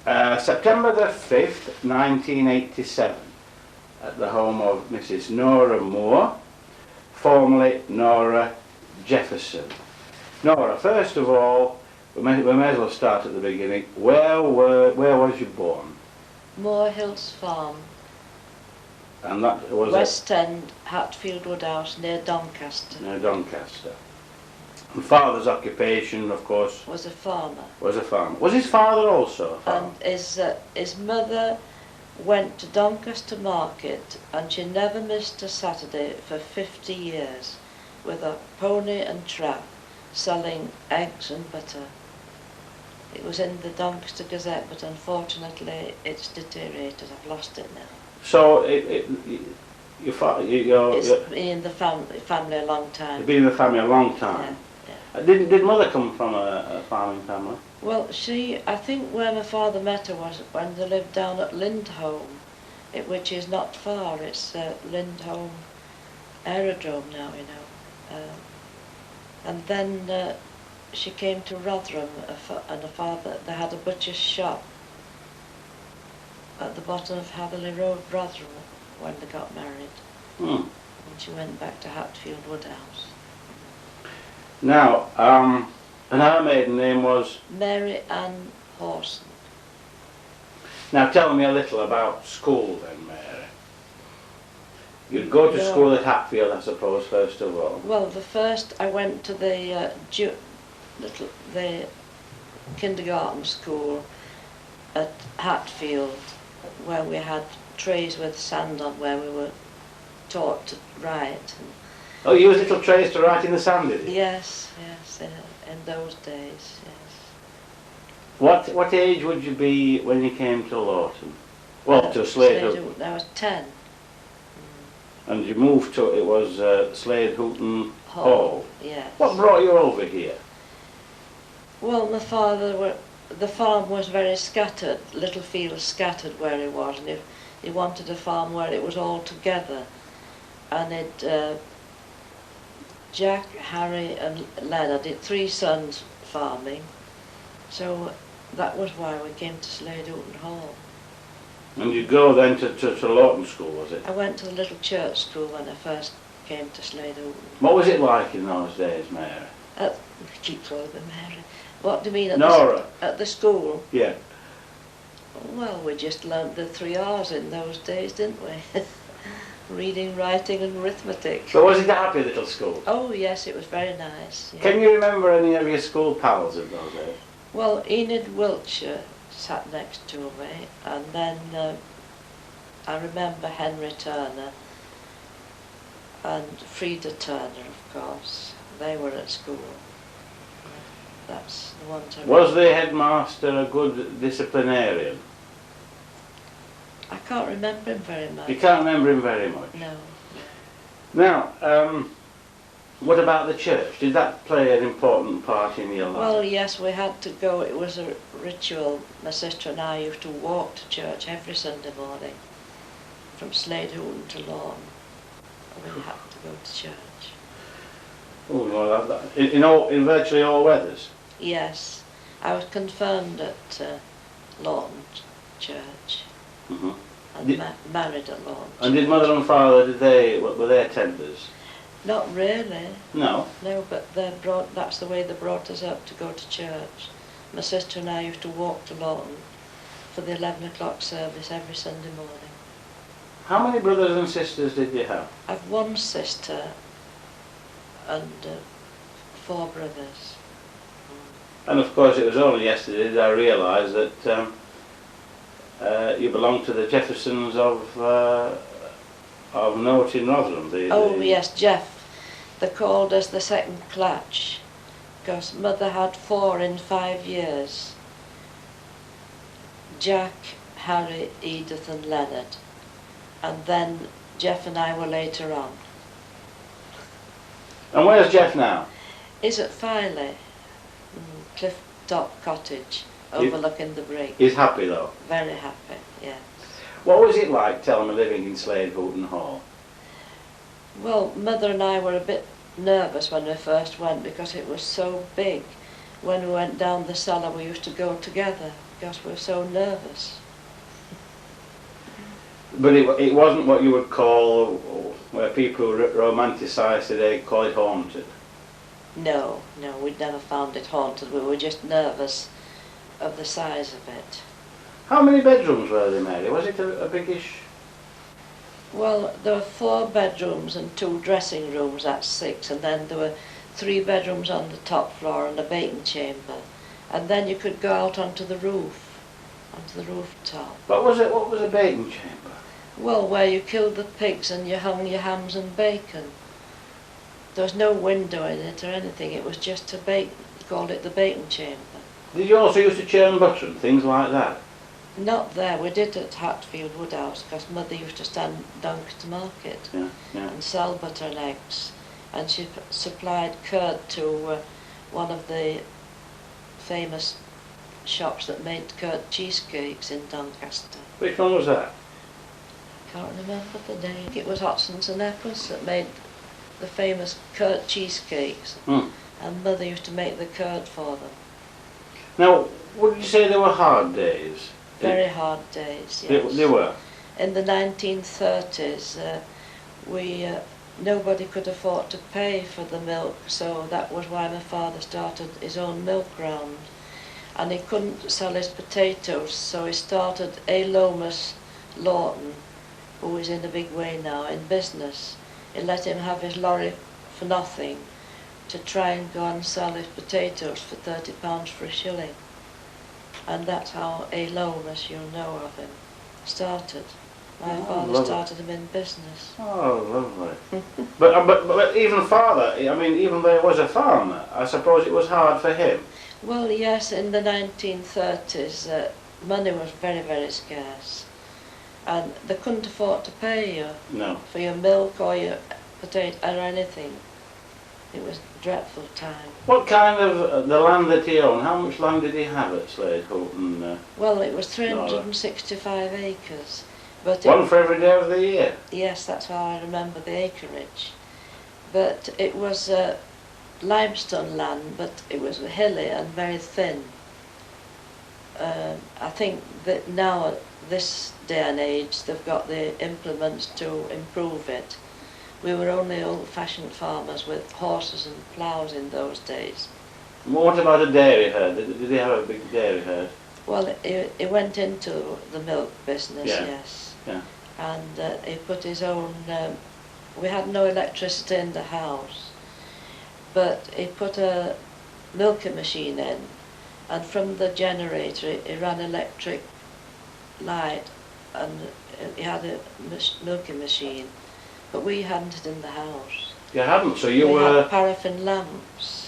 September the 5th, 1987, at the home of Mrs. Nora Moore, formerly Nora Jefferson. Nora, first of all, we may as well start at the beginning. Where was you born? Moor Hills Farm, And that was West End, Hatfield Woodhouse, near Doncaster. near Doncaster. And father's occupation, of course, Was a farmer. was a farmer. Was his father also a farmer? And his mother went to Doncaster Market, and she never missed a Saturday for 50 years with a pony and trap selling eggs and butter. It was in the Doncaster Gazette, but unfortunately it's deteriorated. I've lost it now. So your It's been in the family a long time. you've been in the family a long time. Yeah. Did mother come from a farming family? Well, I think where my father met her was when they lived down at Lindholm, which is not far. It's Lindholm Aerodrome now, you know. And then she came to Rotherham, and her father, they had a butcher's shop at the bottom of Hatherley Road, Rotherham, when they got married. Hmm. And she went back to Hatfield Woodhouse. Now, and her maiden name was? Mary Ann Hawson. Now tell me a little about school then, Mary. You'd go to school at Hatfield, I suppose, first of all. Well, I went to the kindergarten school at Hatfield, where we had trays with sand on, where we were taught to write. Oh, you used little trays to write in the sand, did you? Yes, in those days, yes. What age would you be when you came to Lawton? Well, to Slade Houghton. I was 10. And you moved to, it was Slade Houghton Hall. Yes. What brought you over here? Well, my father, the farm was very scattered, little fields scattered where he was, and he wanted a farm where it was all together. And Jack, Harry and Leonard, 3 sons farming, so that was why we came to Slade Houghton Hall. And you go then to Lawton School, was it? I went to the little church school when I first came to Slade Houghton. What was it like in those days, Mary? I keep calling her Mary. What do you mean at Nora. At the school? Yeah. Well, we just learnt the 3 R's in those days, didn't we? Reading, writing and arithmetic. So was it a happy little school? Oh yes, it was very nice. Yeah. Can you remember any of your school pals in those days? Well, Enid Wiltshire sat next to me, and then I remember Henry Turner and Frida Turner, of course. They were at school. That's the ones I Was the headmaster a good disciplinarian? I can't remember him very much. You can't remember him very much? No. Now, what about the church? Did that play an important part in your life? Well, yes, we had to go. It was a ritual. My sister and I used to walk to church every Sunday morning from Slade Houghton to Lawn. We had to go to church. Oh, well, in virtually all weathers? Yes. I was confirmed at Lawn Church. Mm-hmm. And married at Lawn. And did mother and father, were they attenders? Not really. No? No, but that's the way they brought us up, to go to church. My sister and I used to walk to Lawton for the 11 o'clock service every Sunday morning. How many brothers and sisters did you have? I've 1 sister and 4 brothers. And of course it was only yesterday that I realised that you belonged to the Jeffersons of note in Rotherham. Yes, Jeff. They called us the second clutch, because Mother had 4 in 5 years. Jack, Harry, Edith and Leonard. And then Jeff and I were later on. And where's Jeff now? He's at Filey, Cliff Top Cottage, overlooking the brig. He's happy though? Very happy, yeah. What was it like, tell me, living in Slade Houghton Hall? Well, Mother and I were a bit nervous when we first went, because it was so big. When we went down the cellar we used to go together, because we're so nervous. But it wasn't what you would call, where people who romanticise today call it haunted. No, we'd never found it haunted. We were just nervous of the size of it. How many bedrooms were there, Mary? Was it a biggish? Well, there were 4 bedrooms and 2 dressing rooms, that's 6, and then there were 3 bedrooms on the top floor and a baking chamber. And then you could go out onto the rooftop. What was it? What was a baking chamber? Well, where you killed the pigs and you hung your hams and bacon. There was no window in it or anything, it was just to bake, called it the baking chamber. Did you also used to churn butter and things like that? Not there, we did at Hatfield Woodhouse, because Mother used to stand Doncaster Market Yeah. and sell butter and eggs. And she supplied curd to one of the famous shops that made curd cheesecakes in Doncaster. Which one was that? Can't remember the name. It was Hotson's and Eccles that made the famous curd cheesecakes, and Mother used to make the curd for them. Now, would you say they were hard days? Very hard days, yes. They were? In the 1930s, nobody could afford to pay for the milk, so that was why my father started his own milk round. And he couldn't sell his potatoes, so he started A. Lomas Lawton, who is in a big way now in business. He let him have his lorry for nothing to try and go and sell his potatoes for £30 for a shilling. And that's how A. Lomas, you'll know of him, started. My father started him in business. Oh, lovely. but even father, I mean, even though he was a farmer, I suppose it was hard for him. Well, yes, in the 1930s, money was very, very scarce. And they couldn't afford to pay you for your milk or your potato or anything. It was a dreadful time. What kind of, the land that he owned, how much land did he have at Slade Houghton? Well, it was 365 acres. But one for every day of the year? Yes, that's how I remember the acreage. But it was limestone land, but it was hilly and very thin. I think that now, this day and age, they've got the implements to improve it. We were only old-fashioned farmers with horses and ploughs in those days. What about a dairy herd? Did he have a big dairy herd? Well, he went into the milk business, yes. Yeah. And he put his own... we had no electricity in the house, but he put a milking machine in, and from the generator he ran electric light, and he had a milking machine, but we hadn't it in the house. You hadn't, so you we were... had paraffin lamps.